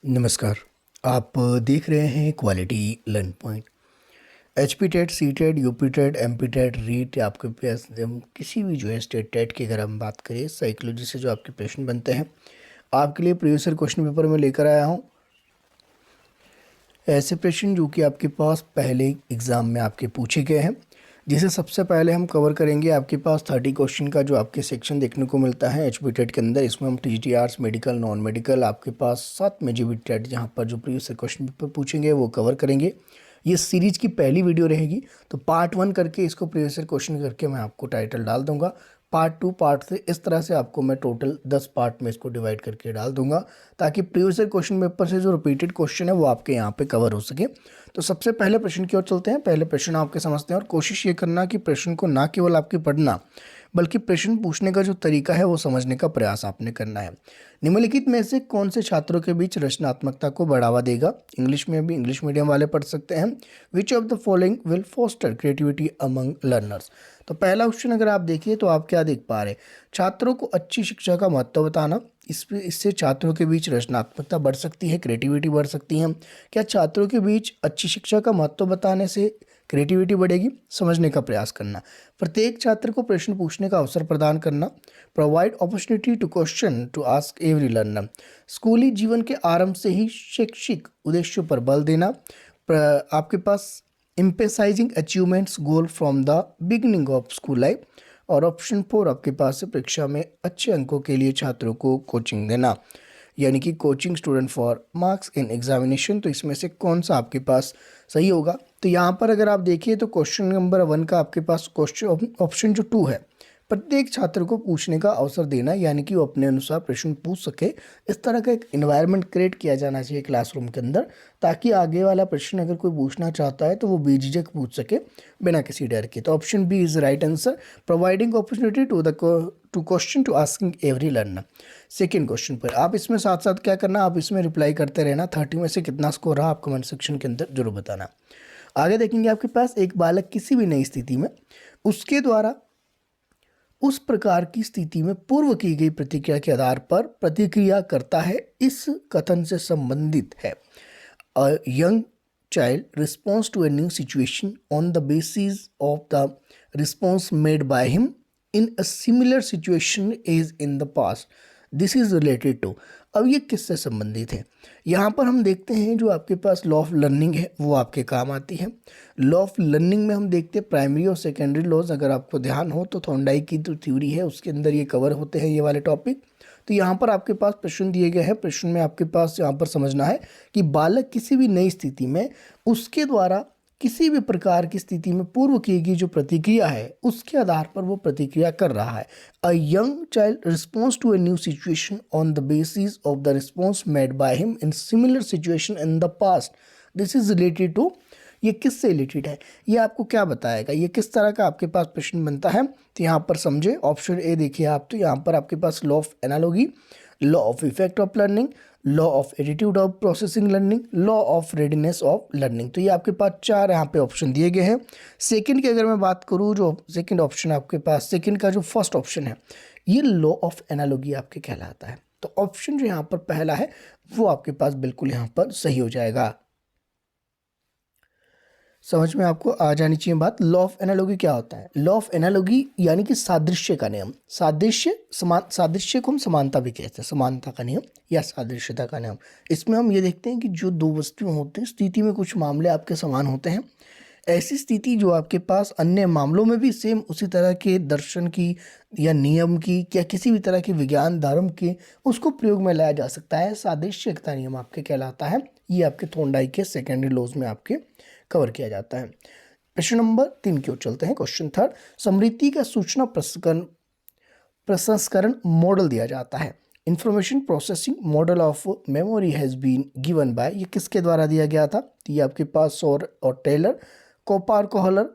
नमस्कार। आप देख रहे हैं quality learn point. HP TET, C TET, UP TET, MP TET, REET, आपके पास हम किसी भी जो है स्टेट टेट की अगर हम बात करें, साइकोलॉजी से जो आपके प्रश्न बनते हैं आपके लिए प्रीवियस ईयर क्वेश्चन पेपर में लेकर आया हूं। ऐसे प्रश्न जो कि आपके पास पहले एग्ज़ाम में आपके पूछे गए हैं, जिसे सबसे पहले हम कवर करेंगे। आपके पास 30 क्वेश्चन का जो आपके सेक्शन देखने को मिलता है एचपी टेट के अंदर। इसमें हम TGT arts, medical, non medical, आपके पास साथ में जीबी टेट जहाँ पर जो प्रीवियस क्वेश्चन पेपर पूछेंगे वो कवर करेंगे। ये सीरीज की पहली वीडियो रहेगी, तो पार्ट 1 करके इसको प्रीवियस क्वेश्चन करके मैं आपको टाइटल डाल दूंगा। पार्ट 2, पार्ट 3, इस तरह से आपको मैं टोटल 10 पार्ट में इसको डिवाइड करके डाल दूंगा, ताकि प्रीवियस क्वेश्चन पेपर से जो रिपीटेड क्वेश्चन है वो आपके यहाँ पे कवर हो सके। तो सबसे पहले प्रश्न की ओर चलते हैं। पहले प्रश्न आपके समझते हैं और कोशिश ये करना कि प्रश्न को ना केवल आपके पढ़ना बल्कि प्रश्न पूछने का जो तरीका है वो समझने का प्रयास आपने करना है। निम्नलिखित में से कौन से छात्रों के बीच रचनात्मकता को बढ़ावा देगा? इंग्लिश में भी इंग्लिश मीडियम वाले पढ़ सकते हैं। Which of the following will foster creativity among learners? तो पहला ऑप्शन अगर आप देखिए तो आप क्या देख पा रहे हैं? छात्रों को अच्छी शिक्षा का महत्व बताना। इससे छात्रों के बीच रचनात्मकता बढ़ सकती है, क्रिएटिविटी बढ़ सकती है। क्या छात्रों के बीच अच्छी शिक्षा का महत्व बताने से क्रिएटिविटी बढ़ेगी? समझने का प्रयास करना। प्रत्येक छात्र को प्रश्न पूछने का अवसर प्रदान करना। Provide opportunity to question to ask every learner. स्कूली जीवन के आरंभ से ही शैक्षिक उद्देश्यों पर बल देना। आपके पास emphasising achievements goal from the beginning of school life. और ऑप्शन 4 आपके पास है परीक्षा में अच्छे अंकों के लिए छात्रों को कोचिंग देना, यानी कि coaching student for marks in examination. तो इसमें से कौन सा आपके पास सही होगा? तो यहाँ पर अगर आप देखिए तो क्वेश्चन नंबर 1 का आपके पास क्वेश्चन ऑप्शन जो 2 है, प्रत्येक छात्र को पूछने का अवसर देना, यानी कि वो अपने अनुसार प्रश्न पूछ सके। इस तरह का एक इन्वायरमेंट क्रिएट किया जाना चाहिए क्लासरूम के अंदर, ताकि आगे वाला प्रश्न अगर कोई पूछना चाहता है तो वो बेझिझक पूछ सके बिना किसी डर के। तो option B is right answer. Providing opportunity to question to asking every learner. Second question पर आप इसमें साथ साथ क्या करना, आप इसमें रिप्लाई करते रहना। 30 में से कितना स्कोर रहा आप कमेंट सेक्शन के अंदर जरूर बताना। आगे देखेंगे आपके पास एक बालक किसी भी नई स्थिति में उसके द्वारा उस प्रकार की स्थिति में पूर्व की गई प्रतिक्रिया के आधार पर प्रतिक्रिया करता है, इस कथन से संबंधित है। A young child response to a new situation on the basis of the response made by him in a similar situation as in the past. This is related to. अब ये किससे संबंधित है? यहाँ पर हम देखते हैं जो आपके पास लॉ ऑफ लर्निंग है वो आपके काम आती है। लॉ ऑफ लर्निंग में हम देखते हैं प्राइमरी और सेकेंडरी लॉज। अगर आपको ध्यान हो तो थॉर्नडाइक की जो थ्योरी है उसके अंदर ये कवर होते हैं ये वाले टॉपिक। तो यहाँ पर आपके पास प्रश्न दिए गए हैं। प्रश्न में आपके पास यहाँ पर समझना है कि बालक किसी भी नई स्थिति में उसके द्वारा किसी भी प्रकार की स्थिति में पूर्व की गई जो प्रतिक्रिया है उसके आधार पर वो प्रतिक्रिया कर रहा है। A young child response to a new situation on the basis of the response made by him in similar situation in the past. This is related to. ये किससे रिलेटेड है? ये आपको क्या बताएगा? ये किस तरह का आपके पास प्रश्न बनता है? तो यहाँ पर समझे ऑप्शन ए देखिए आप। तो यहाँ पर आपके पास law of analogy, law of effect of learning, law of attitude of processing learning, law of readiness of learning. तो ये आपके पास 4 यहाँ पे ऑप्शन दिए गए हैं। सेकंड की अगर मैं बात करूँ, जो सेकंड ऑप्शन आपके पास, सेकंड का जो फर्स्ट ऑप्शन है ये लॉ ऑफ एनालॉजी आपके कहलाता है। तो ऑप्शन जो यहाँ पर पहला है वो आपके पास बिल्कुल यहाँ पर सही हो जाएगा। समझ में आपको आ जानी चाहिए बात। लॉ ऑफ एनालॉजी क्या होता है? लॉ ऑफ एनालॉजी यानी कि सादृश्य का नियम। सादृश्य को हम समानता भी कहते हैं, समानता का नियम या सादृश्यता का नियम। इसमें हम ये देखते हैं कि जो दो वस्तुएं होती हैं स्थिति में कुछ मामले आपके समान होते हैं, ऐसी स्थिति जो आपके पास अन्य मामलों में भी सेम उसी तरह के दर्शन की या नियम की या किसी भी तरह के विज्ञान धर्म के उसको प्रयोग में लाया जा सकता है, सादृश्यता नियम आपके कहलाता है। ये आपके थॉर्नडाइक के सेकेंडरी लॉज में आपके कवर किया जाता है। प्रश्न नंबर 3 की ओर चलते हैं। क्वेश्चन 3, समृद्धि का सूचना प्रसंस्करण मॉडल दिया जाता है। Information processing model of memory has been given by. ये किसके द्वारा दिया गया था? ये आपके पास सौर और Taylor, Kopar Kohler,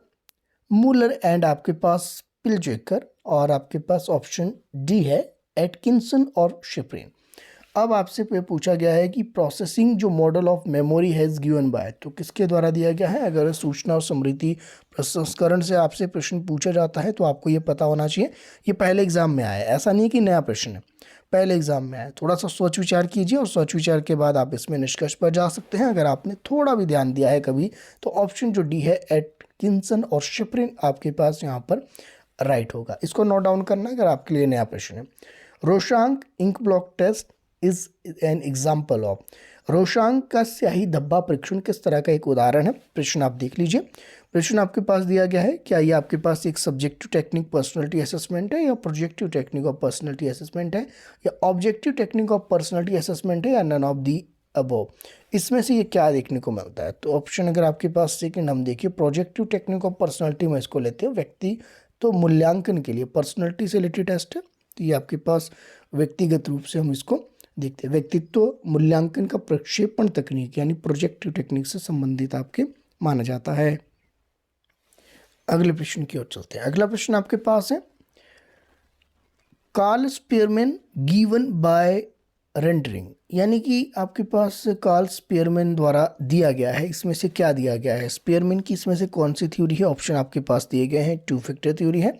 Müller and आपके पास पिलजेकर, और आपके पास ऑप्शन डी है एटकिंसन और शिप्रेन। अब आपसे पूछा गया है कि प्रोसेसिंग जो model of memory has given by, तो किसके द्वारा दिया गया है? अगर सूचना और स्मृति प्रसंस्करण से आपसे प्रश्न पूछा जाता है तो आपको ये पता होना चाहिए। ये पहले एग्जाम में आया है, ऐसा नहीं कि नया प्रश्न है। पहले एग्जाम में आया। थोड़ा सा सोच विचार कीजिए और सोच विचार के बाद आप इसमें निष्कर्ष पर जा सकते हैं। अगर आपने थोड़ा भी ध्यान दिया है कभी, तो ऑप्शन जो डी है एटकिंसन और शिफ्रिन आपके पास यहाँ पर राइट होगा। इसको नोट डाउन करना अगर आपके लिए नया प्रश्न है। Rorschach ink blot test is an example of. Rorschach का स्याही धब्बा परीक्षण किस तरह का एक उदाहरण है? प्रश्न आप देख लीजिए। प्रश्न आपके पास दिया गया है, क्या ये आपके पास एक सब्जेक्टिव टेक्निक पर्सनालिटी असेसमेंट है, या projective technique of personality assessment है, या objective technique of personality assessment है, या नन ऑफ दी अबव? इसमें से ये क्या देखने को मिलता है? तो ऑप्शन अगर आपके पास सेकंड हम देखिए, प्रोजेक्टिव टेक्निक ऑफ पर्सनालिटी में इसको लेते हैं व्यक्ति तो मूल्यांकन के लिए, पर्सनालिटी से रिलेटेड टेस्ट है, तो ये आपके पास व्यक्तिगत रूप से हम इसको देखते हैं। व्यक्तित्व मूल्यांकन का प्रक्षेपण तकनीक यानी प्रोजेक्टिव टेक्निक से संबंधित आपके माना जाता है। अगले प्रश्न की ओर चलते हैं। अगला प्रश्न आपके पास है, Carl Spearman given by rendering, यानी कि आपके पास कार्ल स्पीयरमैन द्वारा दिया गया है। इसमें से क्या दिया गया है? स्पीयरमैन की इसमें से कौन सी थ्योरी है? ऑप्शन आपके पास दिए गए हैं, 2 फैक्टर थ्योरी है,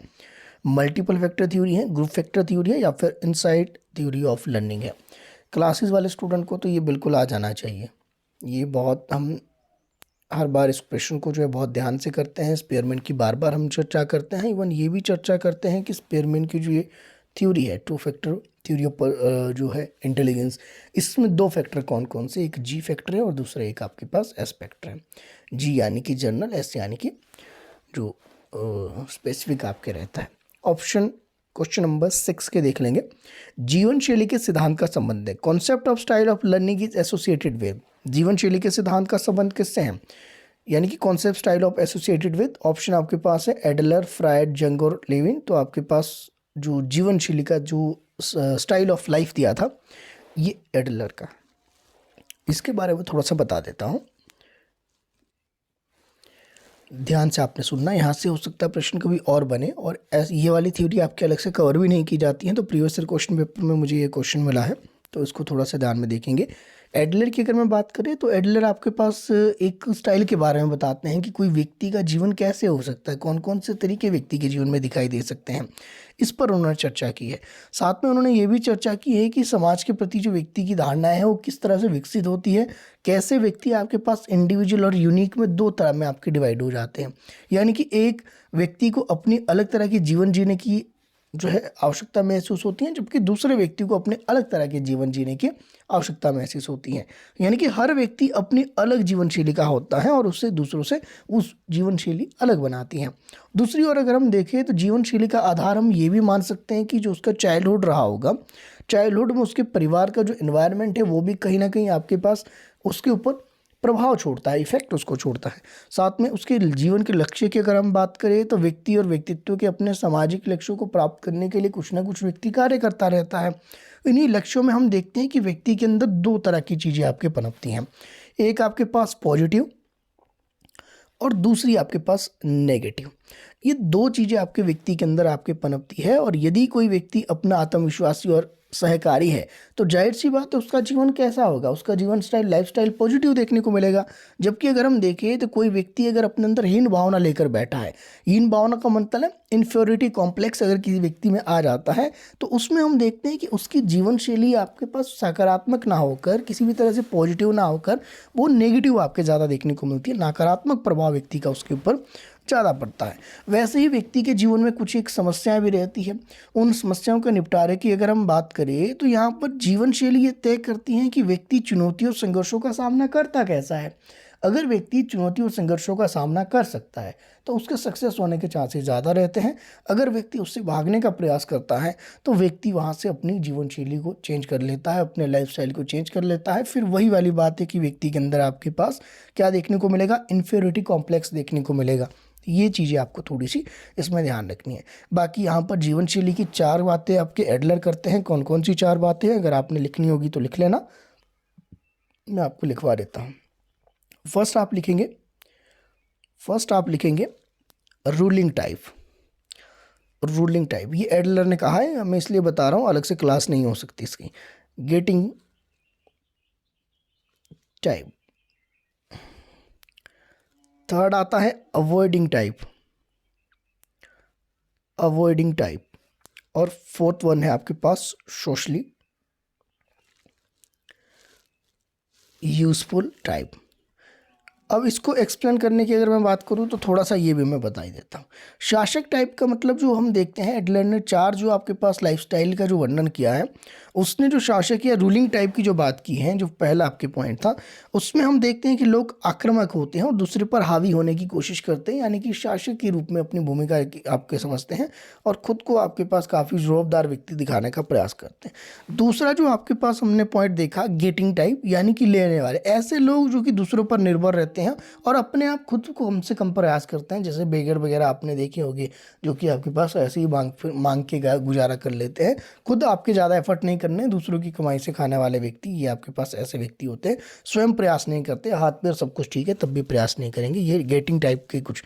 मल्टीपल फैक्टर थ्योरी है, ग्रुप फैक्टर थ्योरी है, या फिर इनसाइड थ्योरी ऑफ लर्निंग है। क्लासेस वाले स्टूडेंट को तो ये बिल्कुल आ जाना चाहिए। ये बहुत हम हर बार इस प्रश्न को जो है बहुत ध्यान से करते हैं। स्पीयरमैन की बार बार हम चर्चा करते हैं। इवन ये भी चर्चा करते हैं कि स्पीयरमैन की जो ये थ्योरी है 2 फैक्टर थ्योरी ऑफ जो है इंटेलिजेंस, इसमें 2 फैक्टर कौन कौन से? एक जी फैक्टर है और दूसरा एक आपके पास एस फैक्टर है। जी यानी कि जनरल, एस यानी कि जो स्पेसिफिक आपके रहता है। ऑप्शन क्वेश्चन नंबर 6 के देख लेंगे। जीवन शैली के सिद्धांत का संबंध है। Concept of style of learning is associated with. जीवन शैली के सिद्धांत का संबंध किससे है? यानी कि concept style of associated with. Option आपके पास है एडलर, फ्रायड, जंग और लेविन। तो आपके पास जो जीवन शैली का जो स्टाइल ऑफ लाइफ दिया था ये एडलर का। इसके बारे में थोड़ा सा बता देता हूँ, ध्यान से आपने सुनना। यहाँ से हो सकता है प्रश्न कभी और बने, और ये वाली थ्योरी आपके अलग से कवर भी नहीं की जाती है। तो प्रीवियस ईयर क्वेश्चन पेपर में मुझे ये क्वेश्चन मिला है, तो इसको थोड़ा सा ध्यान में देखेंगे। एडलर की अगर मैं बात करें तो एडलर आपके पास एक स्टाइल के बारे में बताते हैं कि कोई व्यक्ति का जीवन कैसे हो सकता है, कौन कौन से तरीके व्यक्ति के जीवन में दिखाई दे सकते हैं, इस पर उन्होंने चर्चा की है। साथ में उन्होंने ये भी चर्चा की है कि समाज के प्रति जो व्यक्ति की धारणाएं हैं वो किस तरह से विकसित होती है, कैसे व्यक्ति आपके पास इंडिविजुअल और यूनिक में 2 तरह में आपके डिवाइड हो जाते हैं। यानी कि एक व्यक्ति को अपनी अलग तरह की जीवन जीने की जो है आवश्यकता महसूस होती है, जबकि दूसरे व्यक्ति को अपने अलग तरह के जीवन जीने की आवश्यकता महसूस होती है। यानी कि हर व्यक्ति अपनी अलग जीवन शैली का होता है और उससे दूसरों से उस जीवन शैली अलग बनाती है। दूसरी ओर अगर हम देखें तो जीवन शैली का आधार हम ये भी मान सकते हैं कि जो उसका चाइल्डहुड रहा होगा, चाइल्डहुड में उसके परिवार का जो एनवायरनमेंट है वो भी कहीं ना कहीं आपके पास उसके ऊपर प्रभाव छोड़ता है, इफेक्ट उसको छोड़ता है। साथ में उसके जीवन के लक्ष्य की अगर हम बात करें तो व्यक्ति और व्यक्तित्व के अपने सामाजिक लक्ष्यों को प्राप्त करने के लिए कुछ ना कुछ व्यक्ति कार्य करता रहता है। इन्हीं लक्ष्यों में हम देखते हैं कि व्यक्ति के अंदर 2 तरह की चीज़ें आपके पनपती हैं, एक आपके पास पॉजिटिव और दूसरी आपके पास नेगेटिव। ये 2 चीज़ें आपके व्यक्ति के अंदर आपके पनपती है, और यदि कोई व्यक्ति अपना आत्मविश्वासी और सहकारी है तो जाहिर सी बात है उसका जीवन कैसा होगा, उसका जीवन स्टाइल, लाइफ स्टाइल पॉजिटिव देखने को मिलेगा। जबकि अगर हम देखें तो कोई व्यक्ति अगर अपने अंदर हीन भावना लेकर बैठा है, हीन भावना का मतलब है इन्फ्योरिटी कॉम्प्लेक्स अगर किसी व्यक्ति में आ जाता है, तो उसमें हम देखते हैं कि उसकी जीवन शैली आपके पास सकारात्मक ना होकर, किसी भी तरह से पॉजिटिव ना होकर, वो नेगेटिव आपके ज़्यादा देखने को मिलती है, नकारात्मक प्रभाव व्यक्ति का उसके ऊपर ज़्यादा पड़ता है। वैसे ही व्यक्ति के जीवन में कुछ एक समस्याएं भी रहती है। उन समस्याओं के निपटारे की अगर हम बात करें तो यहाँ पर जीवन शैली ये तय करती है कि व्यक्ति चुनौतियों और संघर्षों का सामना करता कैसा है। अगर व्यक्ति चुनौतियों और संघर्षों का सामना कर सकता है तो उसके सक्सेस होने के चांसेस ज़्यादा रहते हैं। अगर व्यक्ति उससे भागने का प्रयास करता है तो व्यक्ति वहाँ से अपनी जीवन शैली को चेंज कर लेता है, अपने लाइफ स्टाइल को चेंज कर लेता है। फिर वही वाली बात है कि व्यक्ति के अंदर आपके पास क्या देखने को मिलेगा, इन्फीरियरिटी कॉम्प्लेक्स देखने को मिलेगा। ये चीज़ें आपको थोड़ी सी इसमें ध्यान रखनी है। बाकी यहाँ पर जीवन शैली की 4 बातें आपके एडलर करते हैं। कौन कौन सी 4 बातें हैं, अगर आपने लिखनी होगी तो लिख लेना, मैं आपको लिखवा देता हूँ। फर्स्ट आप लिखेंगे रूलिंग टाइप। रूलिंग टाइप ये एडलर ने कहा है, मैं इसलिए बता रहा हूँ, अलग से क्लास नहीं हो सकती इसकी। Getting type. थर्ड आता है अवॉइडिंग टाइप, और फोर्थ वन है आपके पास सोशली यूज़फुल टाइप। अब इसको एक्सप्लेन करने की अगर मैं बात करूं तो थोड़ा सा ये भी मैं बता ही देता हूँ। शासक टाइप का मतलब जो हम देखते हैं, एडलर ने 4 जो आपके पास लाइफस्टाइल का जो वर्णन किया है, उसने जो शासक या रूलिंग टाइप की जो बात की है, जो पहला आपके पॉइंट था, उसमें हम देखते हैं कि लोग आक्रामक होते हैं और दूसरे पर हावी होने की कोशिश करते हैं, यानी कि शासक के रूप में अपनी भूमिका आपके समझते हैं और खुद को आपके पास काफ़ी जोरदार व्यक्ति दिखाने का प्रयास करते हैं। दूसरा जो आपके पास हमने पॉइंट देखा, गेटिंग टाइप, यानी कि लेने वाले, ऐसे लोग जो कि दूसरों पर निर्भर रहते हैं और अपने आप खुद को कम से कम प्रयास करते हैं, जैसे बेगर वगैरह आपने देखे होंगे, जो कि आपके पास ऐसे ही मांग के गुजारा कर लेते हैं, खुद आपके ज़्यादा एफर्ट नहीं करने, दूसरों की कमाई से खाने वाले व्यक्ति, ये आपके पास ऐसे व्यक्ति होते हैं। स्वयं प्रयास नहीं करते, हाथ पैर सब कुछ ठीक है तब भी प्रयास नहीं करेंगे, ये गेटिंग टाइप के कुछ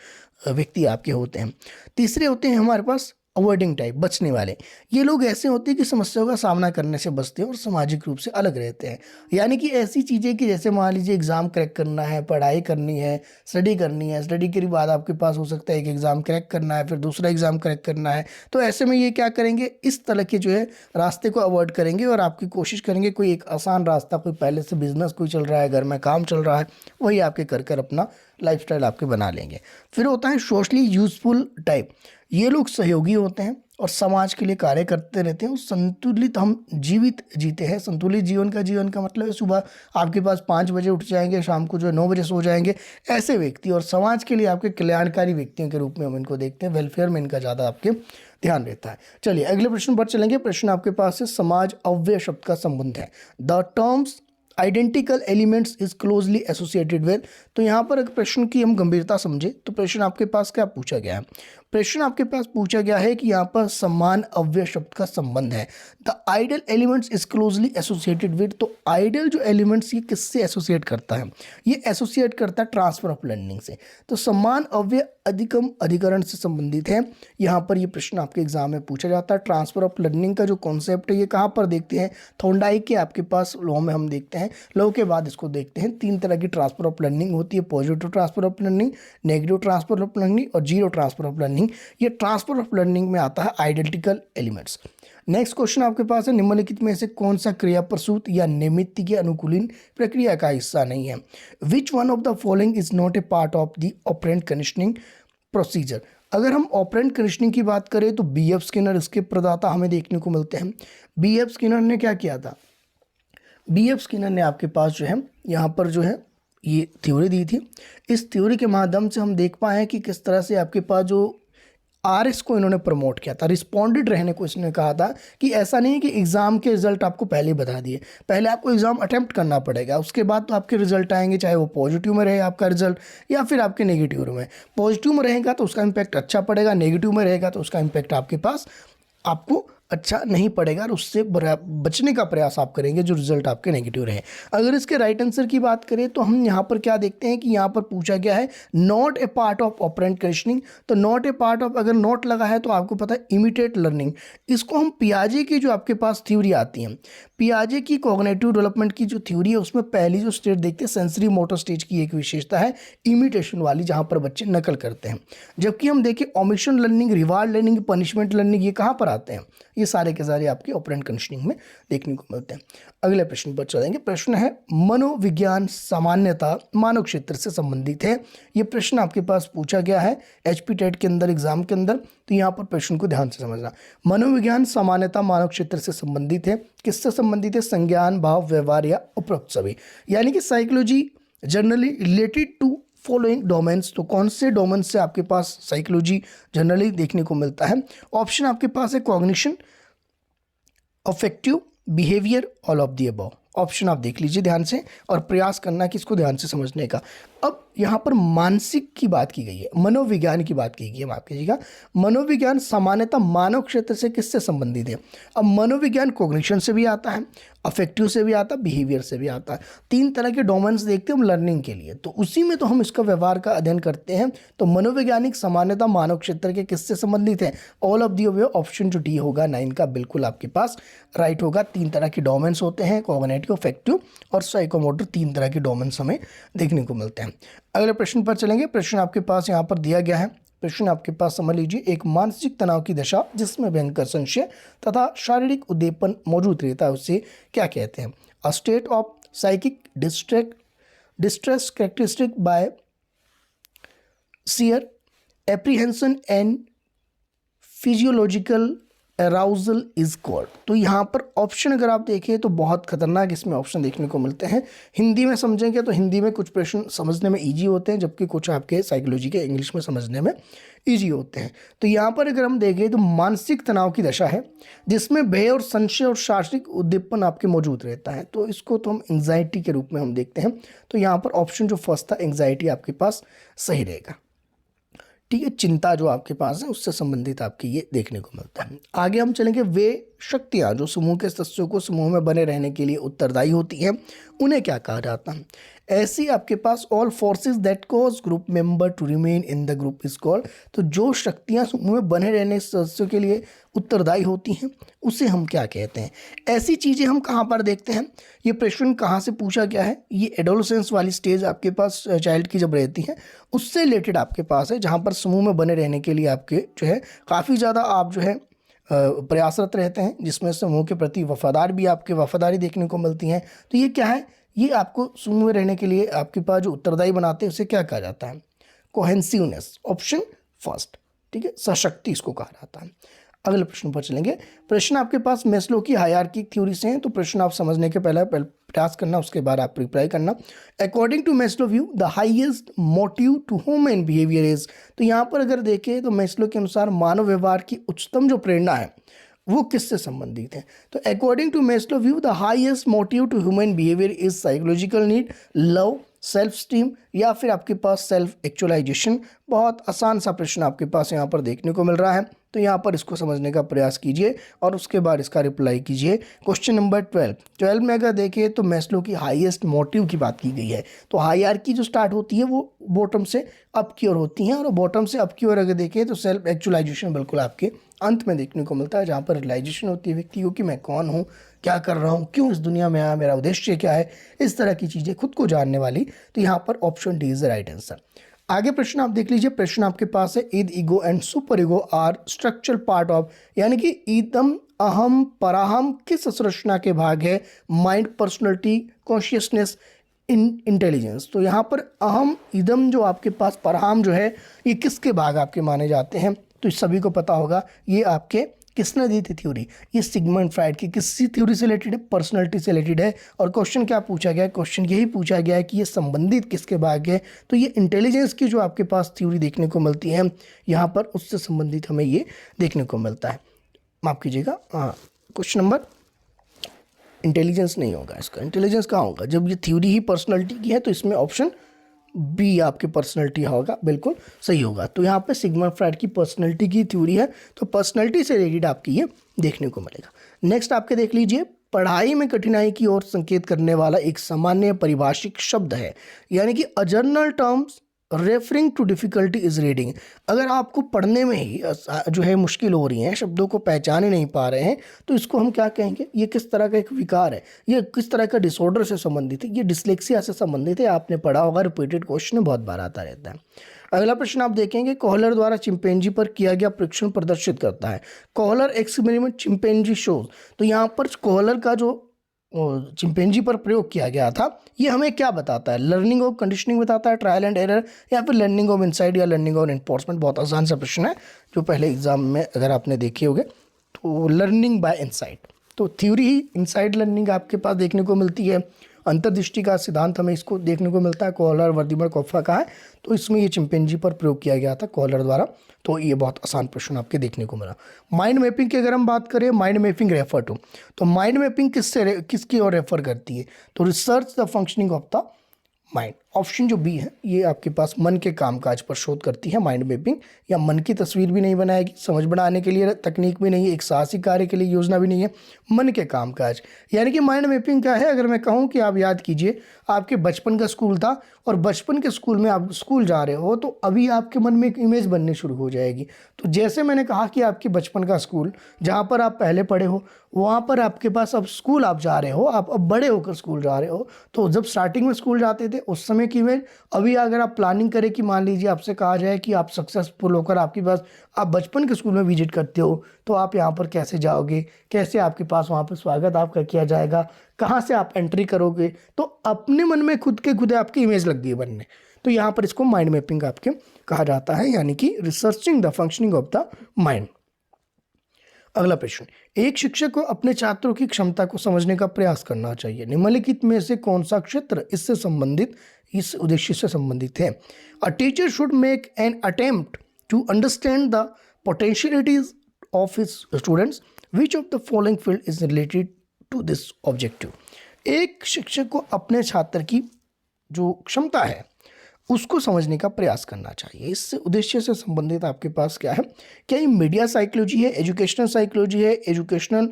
व्यक्ति आपके होते हैं। तीसरे होते हैं हमारे पास अवॉइडिंग टाइप, बचने वाले। ये लोग ऐसे होते हैं कि समस्याओं का सामना करने से बचते हैं और सामाजिक रूप से अलग रहते हैं, यानी कि ऐसी चीज़ें कि जैसे मान लीजिए एग्ज़ाम क्रैक करना है, पढ़ाई करनी है, स्टडी स्टडी के बाद आपके पास हो सकता है एक एग्ज़ाम क्रैक करना है, फिर दूसरा एग्ज़ाम क्रैक करना है, तो ऐसे में ये क्या करेंगे, इस तरह के जो है रास्ते को अवॉइड करेंगे और आपकी कोशिश करेंगे कोई एक आसान रास्ता, कोई पहले से बिजनेस कोई चल रहा है, घर में काम चल रहा है, वही आपके कर अपना लाइफस्टाइल आपके बना लेंगे। फिर होता है सोशली यूजफुल टाइप। ये लोग सहयोगी होते हैं और समाज के लिए कार्य करते रहते हैं और संतुलित हम जीवित जीते हैं। संतुलित जीवन का मतलब है सुबह आपके पास 5 बजे उठ जाएंगे, शाम को जो है 9 बजे सो जाएंगे, ऐसे व्यक्ति, और समाज के लिए आपके कल्याणकारी व्यक्तियों के रूप में हम इनको देखते हैं। वेलफेयर में इनका ज़्यादा आपके ध्यान रहता है। चलिए अगले प्रश्न पर चलेंगे। प्रश्न आपके पास है, समाज अव्यय शब्द का संबंध है। The terms identical elements is closely associated with. तो यहाँ पर अगर प्रश्न की हम गंभीरता समझे तो प्रश्न आपके पास क्या पूछा गया है, प्रश्न आपके पास पूछा गया है कि यहाँ पर समान अव्यय शब्द का संबंध है। The idle elements is closely associated with. तो आइडल जो एलिमेंट्स ये किससे एसोसिएट करता है, ये एसोसिएट करता है ट्रांसफर ऑफ लर्निंग से। तो समान अव्यय अधिकम अधिकरण से संबंधित है। यहाँ पर ये प्रश्न आपके एग्जाम में पूछा जाता है। ट्रांसफर ऑफ लर्निंग का जो कॉन्सेप्ट है ये कहाँ पर देखते हैं, थॉर्नडाइक के आपके पास लॉ में हम देखते हैं। लॉ के बाद इसको देखते हैं। 3 तरह की ट्रांसफर ऑफ लर्निंग होती है, positive transfer of learning, negative transfer of learning और जीरो ट्रांसफर ऑफ लर्निंग। ये ट्रांसफर ऑफ लर्निंग में आता है आइडेंटिकल एलिमेंट्स। नेक्स्ट क्वेश्चन आपके पास है, निम्नलिखित में से कौन सा क्रिया प्रसूत या निमित्त की अनुकूलन प्रक्रिया का हिस्सा नहीं है। Which one of the following is not a part of the operant conditioning procedure. अगर हम ऑपरेंट कंडीशनिंग की बात करें तो बी.एफ. स्किनर इसके प्रदाता हमें देखने को मिलते हैं। बी.एफ. स्किनर ने क्या किया था, बी.एफ. स्किनर ने आपके पास जो है यहाँ पर जो है ये थ्योरी दी थी। इस थ्योरी के माध्यम से हम देख पाए हैं कि किस तरह से आपके पास जो आरएस को इन्होंने प्रमोट किया था, रिस्पॉन्डेड रहने को इसने कहा था कि ऐसा नहीं है कि एग्ज़ाम के रिजल्ट आपको पहले ही बता दिए, पहले आपको एग्ज़ाम अटेम्प्ट करना पड़ेगा, उसके बाद तो आपके रिजल्ट आएंगे, चाहे वो पॉजिटिव में रहे आपका रिजल्ट या फिर आपके नेगेटिव में। पॉजिटिव में रहेगा तो उसका इम्पैक्ट अच्छा पड़ेगा, नेगेटिव में रहेगा तो उसका इम्पैक्ट आपके पास आपको अच्छा नहीं पड़ेगा और उससे बचने का प्रयास आप करेंगे जो रिजल्ट आपके नेगेटिव रहे। अगर इसके राइट आंसर की बात करें तो हम यहाँ पर क्या देखते हैं कि यहाँ पर पूछा गया है not a part of operant conditioning. तो नॉट ए पार्ट ऑफ अगर नॉट लगा है तो आपको पता है इमिटेट लर्निंग। इसको हम पियाजे की जो आपके पास थ्योरी आती है, पियाजे की कॉग्निटिव डेवलपमेंट की जो थ्योरी है उसमें पहली जो स्टेज देखते हैं सेंसरी मोटर स्टेज की एक विशेषता है इमिटेशन वाली, जहाँ पर बच्चे नकल करते हैं। जबकि हम देखें omission learning, reward learning, punishment learning, ये कहाँ पर आते हैं, ये सारे के सारे आपके ऑपरेंट कंडीशनिंग में देखने को मिलते हैं। अगले प्रश्न पर चलेंगे। प्रश्न है मनोविज्ञान सामान्यता मानव क्षेत्र से संबंधित है। ये प्रश्न आपके पास पूछा गया है एचपी टेट के अंदर एग्जाम के अंदर, तो यहाँ पर प्रश्न को ध्यान से समझना। मनोविज्ञान सामान्यता मानव क्षेत्र से संबंधित है। किससे संबंधित है, संज्ञान, भाव, व्यवहार या उपरोक्त सभी, यानी कि psychology generally related to following domains. तो कौन से डोमेन से आपके पास साइकोलॉजी जनरली देखने को मिलता है। ऑप्शन आपके पास है cognition, affective, behaviour, all of the above. Option आप देख लीजिए ध्यान से और प्रयास करना कि इसको ध्यान से समझने का। अब यहाँ पर मानसिक की बात की गई है, मनोविज्ञान की बात की गई है, माफ कीजिएगा। मनोविज्ञान सामान्यतः मानव क्षेत्र से किससे संबंधित है। अब मनोविज्ञान कॉग्निशन से भी आता है, अफेक्टिव से भी आता है, बिहेवियर से भी आता है। 3 तरह के डोमेन्स देखते हैं हम लर्निंग के लिए, तो उसी में तो हम इसका व्यवहार का अध्ययन करते हैं। तो मनोवैज्ञानिक सामान्यतः मानव क्षेत्र के किससे संबंधित है, all of the above. Option जो डी होगा 9 का बिल्कुल आपके पास राइट होगा। 3 तरह के डोमेन्स होते हैं, कॉग्निटिव, अफेक्टिव और साइकोमोटर, 3 तरह के डोमेन्स हमें देखने को मिलते हैं। अगले प्रश्न पर चलेंगे। प्रश्न आपके पास यहाँ पर दिया गया है। प्रश्न आपके पास समझ लीजिए, एक मानसिक तनाव की दशा जिसमें भयंकर संशय तथा शारीरिक उद्दीपन मौजूद रहता है उसे क्या कहते हैं। A state of psychic distress characteristic by sear, apprehension and physiological arousal is called. तो यहाँ पर ऑप्शन अगर आप देखें तो बहुत खतरनाक इसमें ऑप्शन देखने को मिलते हैं। हिंदी में समझेंगे तो हिंदी में कुछ प्रश्न समझने में इजी होते हैं, जबकि कुछ आपके साइकोलॉजी के इंग्लिश में समझने में इजी होते हैं। तो यहाँ पर अगर हम देखें तो मानसिक तनाव की दशा है जिसमें भय और संशय और शारीरिक उद्दीपन आपके मौजूद रहता है, तो इसको तो हम एंग्जाइटी के रूप में हम देखते हैं। तो यहाँ पर ऑप्शन जो फर्स्ट था एंग्जाइटी आपके पास सही रहेगा। ठीक है, चिंता जो आपके पास है उससे संबंधित आपके ये देखने को मिलता है। आगे हम चलेंगे, वे शक्तियाँ जो समूह के सदस्यों को समूह में बने रहने के लिए उत्तरदायी होती हैं उन्हें क्या कहा जाता है? ऐसी आपके पास all forces that cause group member to remain in the group is called. तो जो शक्तियाँ समूह में बने रहने सदस्यों के लिए उत्तरदायी होती हैं उसे हम क्या कहते हैं? ऐसी चीज़ें हम कहाँ पर देखते हैं? ये प्रश्न कहाँ से पूछा गया है? ये एडोलसेंस वाली स्टेज आपके पास चाइल्ड की जब रहती है उससे रिलेटेड आपके पास है, जहाँ पर समूह में बने रहने के लिए आपके जो है काफ़ी ज़्यादा आप जो है प्रयासरत रहते हैं, जिसमें समूह के प्रति वफादार भी आपके वफादारी देखने को मिलती हैं। तो ये क्या है? ये आपको समूह में रहने के लिए आपके पास जो उत्तरदायी बनाते हैं उसे क्या कहा जाता है? कोहेंसिवनेस, ऑप्शन फर्स्ट। ठीक है, सशक्ति इसको कहा जाता है। अगले प्रश्न पर चलेंगे। प्रश्न आपके पास मेस्लो की हायरार्की थ्योरी से हैं, तो प्रश्न आप समझने के पहले प्रयास करना, उसके बाद आप रिप्लाई करना। According to Maslow view the highest motive to human behaviour is. तो यहाँ पर अगर देखें तो मेस्लो के अनुसार मानव व्यवहार की उच्चतम जो प्रेरणा है वो किससे संबंधित है? तो according to Maslow view the highest motive to human behaviour is psychological need, love, self esteem या फिर आपके पास सेल्फ एक्चुअलाइजेशन। बहुत आसान सा प्रश्न आपके पास यहाँ पर देखने को मिल रहा है, तो यहाँ पर इसको समझने का प्रयास कीजिए और उसके बाद इसका रिप्लाई कीजिए। क्वेश्चन नंबर 12 में अगर देखें तो मेस्लो की हाईएस्ट मोटिव की बात की गई है। तो हायरार्की जो स्टार्ट होती है वो बॉटम से अप की ओर होती हैं, और बॉटम से अप की ओर अगर देखें तो सेल्फ एक्चुअलाइजेशन बिल्कुल आपके अंत में देखने को मिलता है, जहाँ पर रियलाइजेशन होती है व्यक्ति को कि मैं कौन हूँ, क्या कर रहा हूँ, क्यों इस दुनिया में आया, मेरा उद्देश्य क्या है, इस तरह की चीज़ें खुद को जानने वाली। तो यहाँ पर option D is the right answer. आगे प्रश्न आप देख लीजिए। प्रश्न आपके पास है, id ego and super ego are structural part of, यानी कि ईदम, अहम, पराहम किस संरचना के भाग है? Mind, personality, consciousness, intelligence. तो यहाँ पर अहम, इदम जो आपके पास, पराहम जो है, ये किसके भाग आपके माने जाते हैं? तो इस सभी को पता होगा, ये आपके किसने दी थी थ्योरी? ये सिगमंड फ्राइड की किसी थ्योरी से रिलेटेड है? पर्सनैलिटी से रिलेटेड है। और क्वेश्चन क्या पूछा गया है? क्वेश्चन यही पूछा गया है कि ये संबंधित किसके भाग है? तो ये इंटेलिजेंस की जो आपके पास थ्योरी देखने को मिलती है यहाँ पर, उससे संबंधित हमें ये देखने को मिलता है। माफ़ कीजिएगा, हाँ, क्वेश्चन नंबर इंटेलिजेंस नहीं होगा इसका। इंटेलिजेंस कहाँ होगा? जब ये थ्योरी ही पर्सनैलिटी की है तो इसमें ऑप्शन बी आपकी पर्सनैलिटी होगा, बिल्कुल सही होगा। तो यहाँ पे सिगमंड फ्राइड की पर्सनैलिटी की थ्योरी है, तो पर्सनैलिटी से रिलेटेड आपकी ये देखने को मिलेगा। नेक्स्ट आपके देख लीजिए, पढ़ाई में कठिनाई की ओर संकेत करने वाला एक सामान्य परिभाषिक शब्द है, यानी कि a general terms referring to difficulty is reading. अगर आपको पढ़ने में ही जो है मुश्किल हो रही है, शब्दों को पहचान ही नहीं पा रहे हैं, तो इसको हम क्या कहेंगे? ये किस तरह का एक विकार है? ये किस तरह का डिसऑर्डर से संबंधित है? ये डिसलेक्सिया से संबंधित है। आपने पढ़ा होगा, रिपीटेड क्वेश्चन बहुत बार आता रहता है। अगला प्रश्न आप देखेंगे, कोहलर द्वारा चिंपैंजी पर किया गया परीक्षण प्रदर्शित करता है। Kohler experiment chimpanzee shows. तो यहाँ पर कोहलर का जो चिंपैंजी पर प्रयोग किया गया था, ये हमें क्या बताता है? लर्निंग ऑफ कंडीशनिंग बताता है, ट्रायल एंड एरर, या फिर लर्निंग ऑफ इनसाइट या लर्निंग ऑफ एनफोर्समेंट? बहुत आसान सा प्रश्न है, जो पहले एग्जाम में अगर आपने देखे होंगे। तो लर्निंग बाय इनसाइट, तो थ्योरी ही इनसाइट लर्निंग आपके पास देखने को मिलती है। अंतर्दृष्टि का सिद्धांत हमें इसको देखने को मिलता है, कोहलर, वर्दीमर, कोफ्का का है। तो इसमें ये चिंपैंजी पर प्रयोग किया गया था कोहलर द्वारा। तो ये बहुत आसान प्रश्न आपके देखने को मिला। माइंड मैपिंग की अगर हम बात करें, माइंड मैपिंग रेफर टू, तो माइंड मैपिंग किसकी ओर रेफर करती है? तो research the functioning of the mind. Option जो बी है ये आपके पास मन के कामकाज पर शोध करती है माइंड मैपिंग, या मन की तस्वीर भी नहीं बनाएगी, समझ बनाने के लिए तकनीक भी नहीं है, एक साहसिक कार्य के लिए योजना भी नहीं है, मन के कामकाज। यानी कि माइंड मैपिंग क्या है? अगर मैं कहूँ कि आप याद कीजिए, आपके बचपन का स्कूल था और बचपन के स्कूल में आप स्कूल जा रहे हो, तो अभी आपके मन में एक इमेज बननी शुरू हो जाएगी। तो जैसे मैंने कहा कि आपके बचपन का स्कूल जहाँ पर आप पहले पढ़े हो, वहाँ पर आपके पास अब स्कूल आप जा रहे हो, आप अब बड़े होकर स्कूल जा रहे हो। तो जब स्टार्टिंग में स्कूल जाते थे उस समय एक इमेज। अभी अगर आप प्लानिंग करें कि मान लीजिए आपसे कहा जाए कि आप सक्सेसफुल होकर आपके पास, आप बचपन के स्कूल में विजिट करते हो, तो आप यहाँ पर कैसे जाओगे, कैसे आपके पास वहाँ पर स्वागत आपका किया जाएगा, कहाँ से आप एंट्री करोगे, तो अपने मन में खुद के खुद आपकी इमेज लग गई बनने। तो यहाँ पर इसको माइंड मैपिंग आपके कहा जाता है, यानी कि researching the functioning of the mind. अगला प्रश्न, एक शिक्षक को अपने छात्रों की क्षमता को समझने का प्रयास करना चाहिए। निम्नलिखित में से कौन सा क्षेत्र इससे संबंधित, इस उद्देश्य से संबंधित है? A teacher should make an attempt to understand the potentialities of his students. Which of the following field is related to this objective? एक शिक्षक को अपने छात्र की जो क्षमता है उसको समझने का प्रयास करना चाहिए। इस उद्देश्य से संबंधित आपके पास क्या है? क्या ये मीडिया साइकोलॉजी है, एजुकेशनल साइकोलॉजी है, एजुकेशनल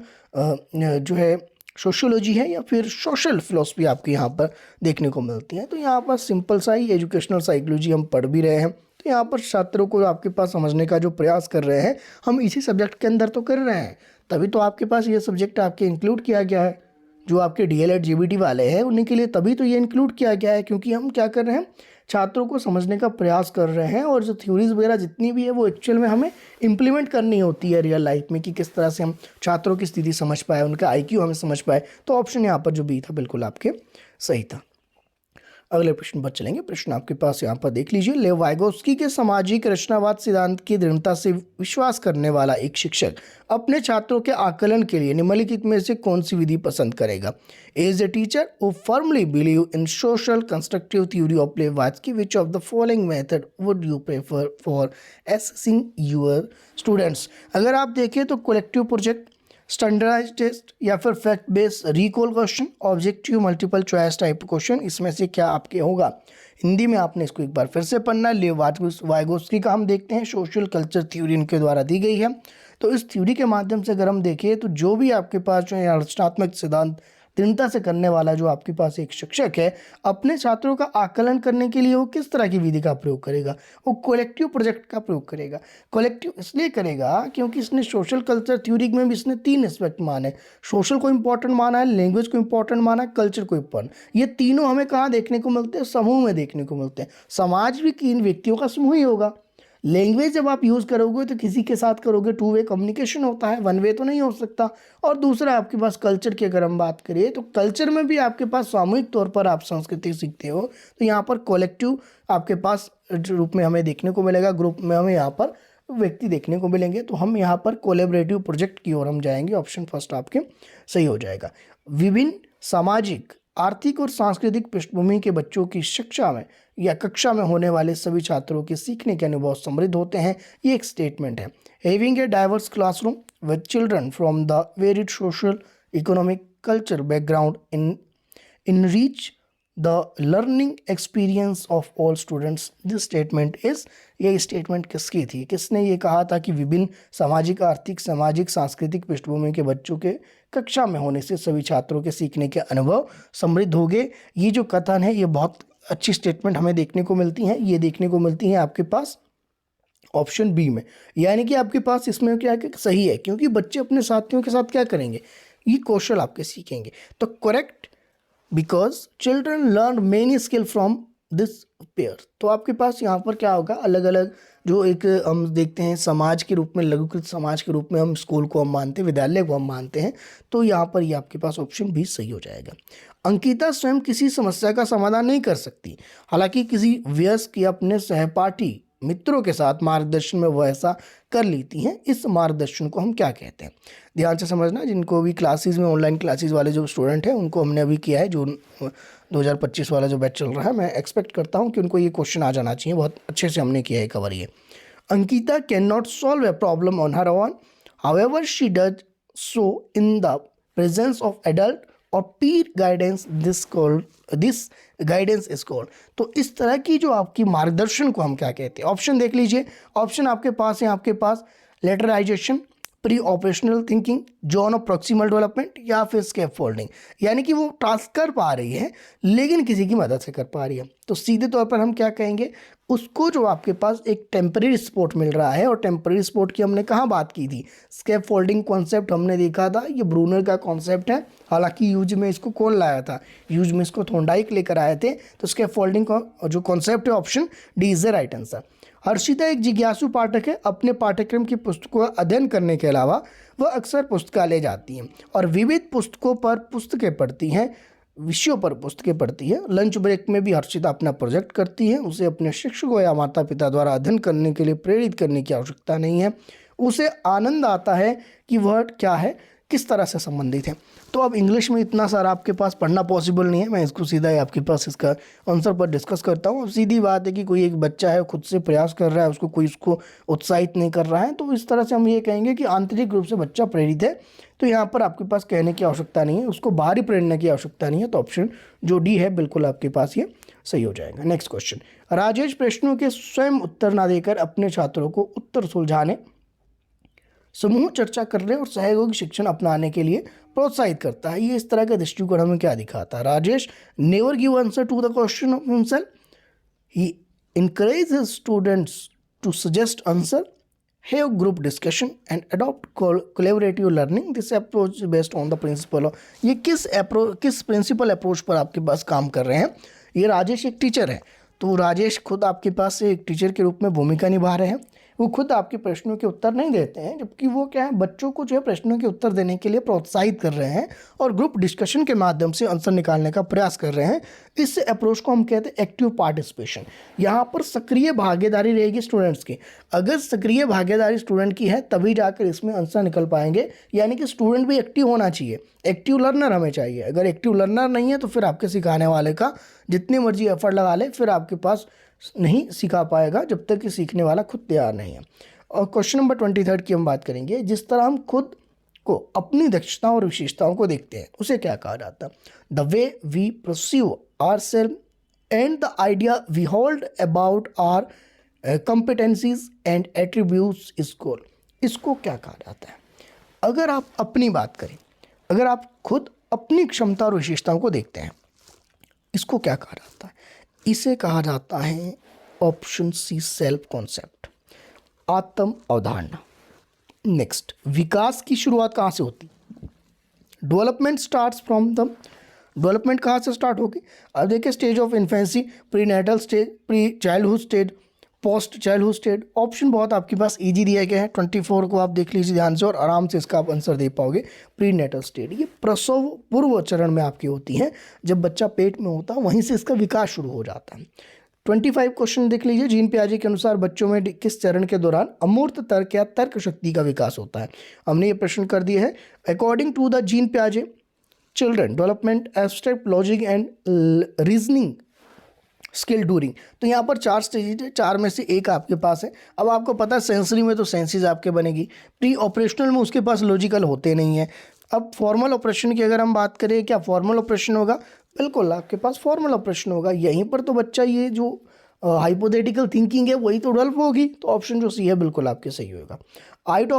जो है सोशियोलॉजी है, या फिर सोशल फिलॉसफी आपके यहाँ पर देखने को मिलती है? तो यहाँ पर सिंपल सा ही एजुकेशनल साइकोलॉजी हम पढ़ भी रहे हैं, तो यहाँ पर छात्रों को आपके पास समझने का जो प्रयास कर रहे हैं हम इसी सब्जेक्ट के अंदर तो कर रहे हैं, तभी तो आपके पास ये सब्जेक्ट आपके इंक्लूड किया गया है। जो आपके DLED GBT वाले हैं उन्हीं के लिए तभी तो ये इंक्लूड किया गया है, क्योंकि हम क्या कर रहे हैं, छात्रों को समझने का प्रयास कर रहे हैं, और जो थ्योरीज वगैरह जितनी भी है वो एक्चुअल में हमें इम्प्लीमेंट करनी होती है रियल लाइफ में, कि किस तरह से हम छात्रों की स्थिति समझ पाए, उनका IQ हमें समझ पाए। तो ऑप्शन यहाँ पर जो बी था बिल्कुल आपके सही था। अगले प्रश्न पर चलेंगे। प्रश्न आपके पास यहाँ पर देख लीजिए। लेव वाइगोस्की के सामाजिक रचनावाद सिद्धांत की दृढ़ता से विश्वास करने वाला एक शिक्षक अपने छात्रों के आकलन के लिए निम्नलिखित में से कौन सी विधि पसंद करेगा? As a teacher who firmly believe in social constructive theory of Lev Vygotsky, which of the following method would you prefer for assessing your students? अगर आप देखें तो कलेक्टिव प्रोजेक्ट, स्टैंडर्डाइज टेस्ट, या फिर fact based recall question, objective multiple choice type question, इसमें से क्या आपके होगा? हिंदी में आपने इसको एक बार फिर से पढ़ना। लेव वाइगोस्की का हम देखते हैं सोशल कल्चर थ्योरी इनके द्वारा दी गई है। तो इस थ्योरी के माध्यम से अगर हम देखें तो जो भी आपके पास जो है रचनात्मक सिद्धांत दृढ़ता से करने वाला जो आपके पास एक शिक्षक है, अपने छात्रों का आकलन करने के लिए वो किस तरह की विधि का प्रयोग करेगा? वो कलेक्टिव प्रोजेक्ट का प्रयोग करेगा। कलेक्टिव इसलिए करेगा क्योंकि इसने सोशल कल्चर थ्योरी में भी इसने 3 एस्पेक्ट माने। सोशल को इंपॉर्टेंट माना है, लैंग्वेज को इंपॉर्टेंट माना है, कल्चर को इंपॉर्टेंट। ये तीनों हमें कहाँ देखने को मिलते हैं? समूह में देखने को मिलते हैं। समाज भी किन व्यक्तियों का समूह ही होगा। लैंग्वेज जब आप यूज़ करोगे तो किसी के साथ करोगे, 2 वे कम्युनिकेशन होता है, 1 वे तो नहीं हो सकता। और दूसरा आपके पास कल्चर की अगर हम बात करें तो कल्चर में भी आपके पास सामूहिक तौर पर आप संस्कृति सीखते हो, तो यहाँ पर कलेक्टिव आपके पास रूप में हमें देखने को मिलेगा, ग्रुप में हमें यहाँ पर व्यक्ति देखने को मिलेंगे। तो हम यहाँ पर कोलेबरेटिव प्रोजेक्ट की ओर हम जाएंगे। ऑप्शन फर्स्ट आपके सही हो जाएगा। विभिन्न सामाजिक, आर्थिक और सांस्कृतिक पृष्ठभूमि के बच्चों की शिक्षा में या कक्षा में होने वाले सभी छात्रों के सीखने के अनुभव समृद्ध होते हैं, ये एक स्टेटमेंट है। Having a diverse classroom with children from the varied social, economic, culture background enrich the learning experience of all students. This statement is, ये स्टेटमेंट किसकी थी? किसने ये कहा था कि विभिन्न सामाजिक, आर्थिक, सामाजिक, सांस्कृतिक पृष्ठभूमि के बच्चों के कक्षा में होने से सभी छात्रों के सीखने के अनुभव समृद्ध होंगे? ये जो कथन है ये बहुत अच्छी स्टेटमेंट हमें देखने को मिलती हैं। ये देखने को मिलती हैं आपके पास ऑप्शन बी में, यानी कि आपके पास इसमें क्या है कि सही है, क्योंकि बच्चे अपने साथियों के साथ क्या करेंगे? ये कौशल आपके सीखेंगे। तो correct, because children learn many skill from this pair. तो आपके पास यहाँ पर क्या होगा? अलग अलग जो एक हम देखते हैं समाज के रूप में, लघुकृत समाज के रूप में हम स्कूल को हम मानते हैं, विद्यालय को हम मानते हैं। तो यहाँ पर ये आपके पास ऑप्शन भी सही हो जाएगा। अंकिता स्वयं किसी समस्या का समाधान नहीं कर सकती, हालांकि किसी वयस्क या अपने सहपाठी मित्रों के साथ मार्गदर्शन में वह ऐसा कर लेती हैं। इस मार्गदर्शन को हम क्या कहते हैं? ध्यान से समझना, जिनको भी क्लासेस में, ऑनलाइन क्लासेस वाले जो स्टूडेंट हैं उनको हमने अभी किया है, जो 2025 वाला जो बैच चल रहा है, मैं एक्सपेक्ट करता हूं कि उनको ये क्वेश्चन आ जाना चाहिए। बहुत अच्छे से हमने किया है कवर ये। Ankita can not solve a problem on her own, however she does so in the presence of adult और पीर guidance, this guidance is called. तो इस तरह की जो आपकी मार्गदर्शन को हम क्या कहते हैं? ऑप्शन देख लीजिए। ऑप्शन आपके पास है, आपके पास lateralisation, pre operational thinking, zone of proximal development, या फिर स्केप फोल्डिंग। यानी कि वो टास्क कर पा रही है लेकिन किसी की मदद से कर पा रही है। तो सीधे तौर पर हम क्या कहेंगे? उसको जो आपके पास एक टेम्परेरी सपोर्ट मिल रहा है, और टेम्परेरी सपोर्ट की हमने कहाँ बात की थी, स्कैप फोल्डिंग कॉन्सेप्ट हमने देखा था, ये ब्रूनर का कॉन्सेप्ट है। हालांकि यूज में इसको कौन लाया था, यूज में इसको थॉर्नडाइक लेकर आए थे। तो स्कैप फोल्डिंग का जो कॉन्सेप्ट है option D is the right answer. Harshita एक जिज्ञासु पाठक है, अपने पाठ्यक्रम की पुस्तकों का अध्ययन करने के अलावा वह अक्सर पुस्तकालय जाती हैं और विविध पुस्तकों पर पुस्तकें पढ़ती हैं, विषयों पर पुस्तकें पढ़ती है। लंच ब्रेक में भी हर्षिता अपना प्रोजेक्ट करती है। उसे अपने शिक्षकों या माता पिता द्वारा अध्ययन करने के लिए प्रेरित करने की आवश्यकता नहीं है। उसे आनंद आता है कि वह क्या है, किस तरह से संबंधित है। तो अब इंग्लिश में इतना सारा आपके पास पढ़ना पॉसिबल नहीं है, मैं इसको सीधा ही आपके पास इसका आंसर पर डिस्कस करता हूँ। अब सीधी बात है कि कोई एक बच्चा है, खुद से प्रयास कर रहा है, उसको कोई उसको उत्साहित नहीं कर रहा है, तो इस तरह से हम ये कहेंगे कि आंतरिक रूप से बच्चा प्रेरित है। तो यहाँ पर आपके पास कहने की आवश्यकता नहीं है, उसको बाहरी प्रेरणा की आवश्यकता नहीं है। तो ऑप्शन जो डी है बिल्कुल आपके पास ये सही हो जाएगा। नेक्स्ट क्वेश्चन, राजेश प्रश्नों के स्वयं उत्तर ना देकर अपने छात्रों को उत्तर सुलझाने, समूह चर्चा करने और सहयोगी शिक्षण अपनाने के लिए प्रोत्साहित करता है। ये इस तरह का दृष्टिकोण हमें क्या दिखाता है? Rajesh never give answer to the question of himself, he encourages his students to suggest answer, have group discussion and adopt collaborative learning. This approach is based on the principle of, ये किस प्रिंसिपल अप्रोच पर आपके पास काम कर रहे हैं? ये राजेश एक टीचर है, तो राजेश खुद आपके पास एक टीचर के रूप में भूमिका निभा रहे हैं। वो खुद आपके प्रश्नों के उत्तर नहीं देते हैं, जबकि वो क्या है, बच्चों को जो है प्रश्नों के उत्तर देने के लिए प्रोत्साहित कर रहे हैं और ग्रुप डिस्कशन के माध्यम से आंसर निकालने का प्रयास कर रहे हैं। इस अप्रोच को हम कहते हैं एक्टिव पार्टिसिपेशन। यहाँ पर सक्रिय भागीदारी रहेगी स्टूडेंट्स की। अगर सक्रिय भागीदारी स्टूडेंट की है तभी जाकर इसमें आंसर निकल पाएंगे, यानी कि स्टूडेंट भी एक्टिव होना चाहिए, एक्टिव लर्नर हमें चाहिए। अगर एक्टिव लर्नर नहीं है तो फिर आपके सिखाने वाले का जितनी मर्जी एफर्ट लगा ले, फिर आपके पास नहीं सिखा पाएगा जब तक कि सीखने वाला खुद तैयार नहीं है। और क्वेश्चन नंबर 23 की हम बात करेंगे। जिस तरह हम खुद को अपनी दक्षताओं और विशेषताओं को देखते हैं उसे क्या कहा जाता है? The way we perceive ourself and the idea we hold about our competencies and attributes is called. इसको क्या कहा जाता है? अगर आप अपनी बात करें, अगर आप खुद अपनी क्षमता और विशेषताओं को देखते हैं, इसको क्या कहा जाता है? इसे कहा जाता है ऑप्शन सी सेल्फ कॉन्सेप्ट, आत्म अवधारणा। नेक्स्ट, विकास की शुरुआत कहाँ से होती? Development starts from the, development कहाँ से स्टार्ट होगी? अब देखिए, stage of infancy, pre natal stage, pre childhood stage, post childhood stage. Option बहुत आपके पास इजी दिया गया है, 24 को आप देख लीजिए ध्यान से और आराम से इसका आप आंसर दे पाओगे। प्री नेटल स्टेज ये प्रसव पूर्व चरण में आपकी होती है, जब बच्चा पेट में होता है वहीं से इसका विकास शुरू हो जाता है। 25 क्वेश्चन देख लीजिए। जीन पियाजे के अनुसार बच्चों में किस चरण के दौरान अमूर्त तर्क या तर्क शक्ति का विकास होता है? हमने ये प्रश्न कर दिया है। अकॉर्डिंग टू द जीन पियाजे children development abstract logic and reasoning skill during. तो यहाँ पर 4 स्टेजेज है, 4 में से एक आपके पास है। अब आपको पता है सेंसरी में तो सेंसेस आपके बनेगी, प्री ऑपरेशनल में उसके पास लॉजिकल होते नहीं है। अब फॉर्मल ऑपरेशन की अगर हम बात करें, क्या फॉर्मल ऑपरेशन होगा? बिल्कुल आपके पास फॉर्मल ऑपरेशन होगा। यहीं पर तो बच्चा ये जो हाइपोथेटिकल थिंकिंग है वही तो डेवलप होगी। तो ऑप्शन जो सी है बिल्कुल आपके सही होगा। Out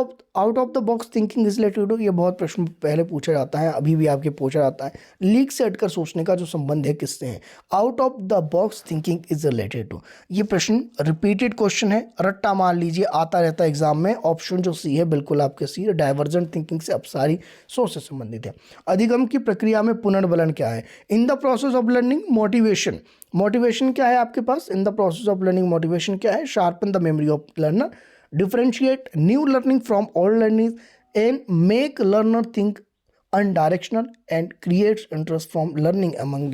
of the box thinking is related to, ये बहुत प्रश्न पहले पूछा जाता है, अभी भी आपके पूछा जाता है। लीक से हटकर सोचने का जो संबंध है किससे है? Out of the box thinking is related to, ये प्रश्न रिपीटेड क्वेश्चन है, रट्टा मान लीजिए, आता रहता है एग्जाम में। ऑप्शन जो सी है बिल्कुल आपके सी है। डाइवर्जेंट थिंकिंग से अब सारी सोच से संबंधित है। अधिगम की प्रक्रिया में पुनर्बलन क्या है? In the process of learning motivation, motivation क्या है आपके पास? In the process of learning motivation क्या है? Sharpen the memory of learner, differentiate new learning from old learning and make learner think undirectional and creates interest from learning among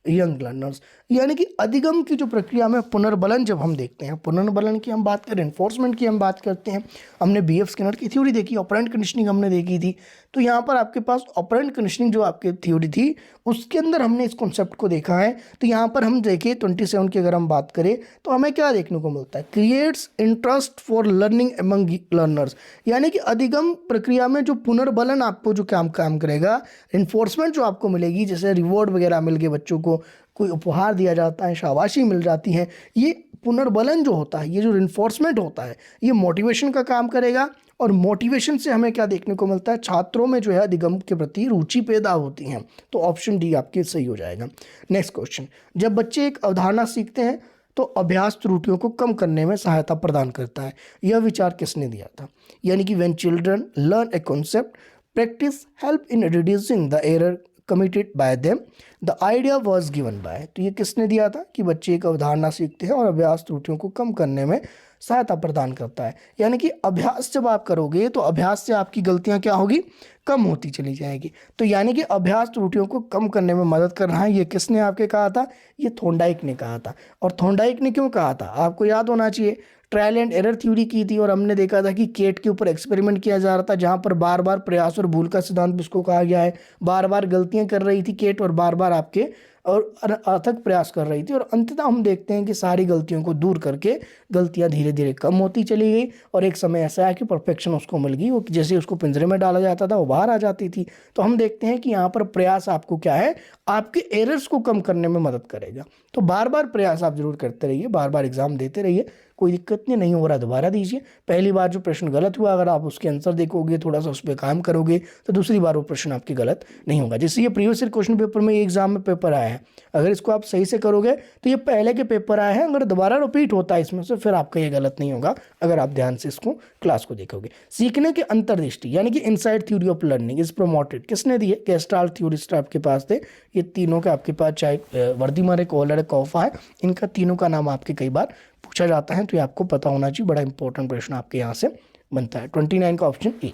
young learners. यानी कि अधिगम की जो प्रक्रिया में पुनर्बलन जब हम देखते हैं, पुनर्बलन की हम बात करें, एनफोर्समेंट की हम बात करते हैं। हमने BF स्किनर की थ्योरी देखी, ऑपरेंट कंडीशनिंग हमने देखी थी। तो यहाँ पर आपके पास ऑपरेंट कंडीशनिंग जो आपकी थ्योरी थी उसके अंदर हमने इस कॉन्सेप्ट को देखा है। तो यहाँ पर हम देखें 27 की अगर हम बात करें तो हमें क्या देखने को मिलता है? Creates interest for learning among learners, यानी कि अधिगम प्रक्रिया में जो पुनर्बलन आपको जो काम करेगा, इन्फोर्समेंट जो आपको मिलेगी, जैसे रिवॉर्ड वगैरह मिल गए, बच्चों को कोई उपहार दिया जाता है, शाबाशी मिल जाती है, ये पुनर्बलन जो होता है, ये जो इन्फोर्समेंट होता है, ये मोटिवेशन का काम करेगा। और मोटिवेशन से हमें क्या देखने को मिलता है? छात्रों में जो है अधिगम के प्रति रुचि पैदा होती हैं। तो ऑप्शन डी आपके सही हो जाएगा। नेक्स्ट क्वेश्चन, जब बच्चे एक अवधारणा सीखते हैं तो अभ्यास त्रुटियों को कम करने में सहायता प्रदान करता है। यह विचार किसने दिया था? यानी कि when children learn a concept, practice help in reducing the error committed by them, the idea was given by. तो ये किसने दिया था कि बच्चे एक अवधारणा सीखते हैं और अभ्यास त्रुटियों को कम करने में सहायता प्रदान करता है। यानी कि अभ्यास जब आप करोगे तो अभ्यास से आपकी गलतियां क्या होगी? कम होती चली जाएगी। तो यानी कि अभ्यास त्रुटियों को कम करने में मदद कर रहा है। ये किसने आपके कहा था? ये थॉर्नडाइक ने कहा था। और थॉर्नडाइक ने क्यों कहा था? आपको याद होना चाहिए, ट्रायल एंड एरर थ्योरी की थी और हमने देखा था कि केट के ऊपर एक्सपेरिमेंट किया जा रहा था, जहां पर बार बार प्रयास और भूल का सिद्धांत इसको कहा गया है। बार बार गलतियां कर रही थी केट और बार बार आपके और अथक प्रयास कर रही थी, और अंततः हम देखते हैं कि सारी गलतियों को दूर करके गलतियां धीरे धीरे कम होती चली गई और एक समय ऐसा आया कि परफेक्शन उसको मिल गई। वो जैसे उसको पिंजरे में डाला जाता था वो बाहर आ जाती थी। तो हम देखते हैं कि यहाँ पर प्रयास आपको क्या है? आपके एरर्स को कम करने में मदद करेगा। तो बार बार प्रयास आप जरूर करते रहिए, बार बार एग्जाम देते रहिए, कोई दिक्कत नहीं हो रहा दोबारा दीजिए। पहली बार जो प्रश्न गलत हुआ अगर आप उसके आंसर देखोगे, थोड़ा सा उस पर काम करोगे, तो दूसरी बार वो प्रश्न आपके गलत नहीं होगा। जैसे ये प्रीवियस ईयर क्वेश्चन पेपर में एग्जाम में पेपर आया है, अगर इसको आप सही से करोगे तो ये पहले के पेपर आए हैं, अगर दोबारा रिपीट होता है इसमें से फिर आपका ये गलत नहीं होगा अगर आप ध्यान से इसको क्लास को देखोगे। सीखने की अंतर्दृष्टि यानी कि inside theory of learning is promoted किसने दिए? गेस्टाल्ट थ्योरिस्ट आपके पास थे। ये तीनों के आपके पास, चाहे वर्दीमर है, कॉलर है, कॉफा है, इनका तीनों का नाम आपके कई बार पूछा जाता है, तो ये आपको पता होना चाहिए। बड़ा इंपॉर्टेंट प्रश्न आपके यहाँ से बनता है। 29 का option A.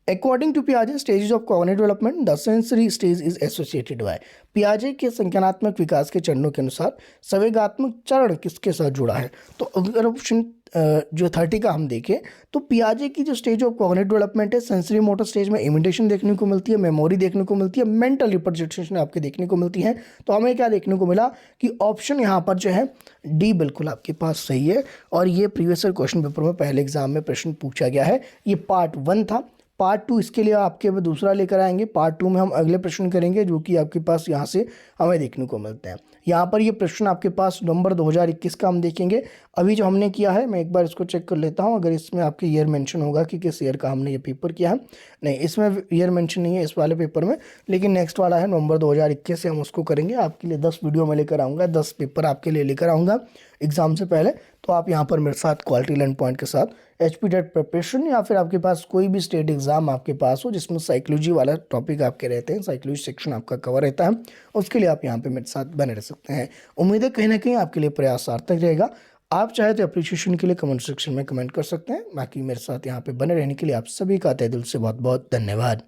According to Piaget, stages of cognitive development, the sensory stage is associated by। पियाजे के संज्ञानात्मक विकास के चरणों के अनुसार संवेगात्मक चरण किसके साथ जुड़ा है? तो अगर ऑप्शन जो 30 का हम देखें तो पियाजे की जो स्टेज ऑफ कॉग्निटिव डेवलपमेंट है, सेंसरी मोटर स्टेज में इमिटेशन देखने को मिलती है, मेमोरी देखने को मिलती है, मेंटल रिप्रेजेंटेशन आपके देखने को मिलती है। तो हमें क्या देखने को मिला कि ऑप्शन यहाँ पर जो है डी बिल्कुल आपके पास सही है। और ये प्रीवियस ईयर क्वेश्चन पेपर में पहले एग्जाम में प्रश्न पूछा गया है। ये पार्ट 1 था। पार्ट 2 इसके लिए आपके दूसरा लेकर आएंगे। पार्ट 2 में हम अगले प्रश्न करेंगे जो कि आपके पास यहाँ से हमें देखने को मिलते हैं। यहाँ पर ये प्रश्न आपके पास नवंबर 2021 का हम देखेंगे। अभी जो हमने किया है मैं एक बार इसको चेक कर लेता हूँ, अगर इसमें आपके ईयर मेंशन होगा कि किस ईयर का हमने ये पेपर किया है। नहीं, इसमें ईयर मेंशन नहीं है इस वाले पेपर में, लेकिन नेक्स्ट वाला है नवंबर 2021 से हम उसको करेंगे। आपके लिए 10 वीडियो में लेकर आऊँगा, 10 पेपर आपके लिए लेकर आऊँगा एग्जाम से पहले। तो आप यहाँ पर मेरे साथ क्वालिटी लर्न पॉइंट के साथ HPTET प्रिपरेशन या फिर आपके पास कोई भी स्टेट एग्जाम आपके पास हो जिसमें साइकोलॉजी वाला टॉपिक आपके रहते हैं, साइकोलॉजी सेक्शन आपका कवर रहता है, उसके लिए आप यहाँ पे मेरे साथ बने रह सकते हैं। उम्मीद है कहीं ना कहीं आपके लिए प्रयास सार्थक रहेगा। आप चाहे तो अप्रिशिएशन के लिए कमेंट सेक्शन में कमेंट कर सकते हैं। बाकी मेरे साथ यहाँ पे बने रहने के लिए आप सभी का तहे दिल से बहुत बहुत धन्यवाद।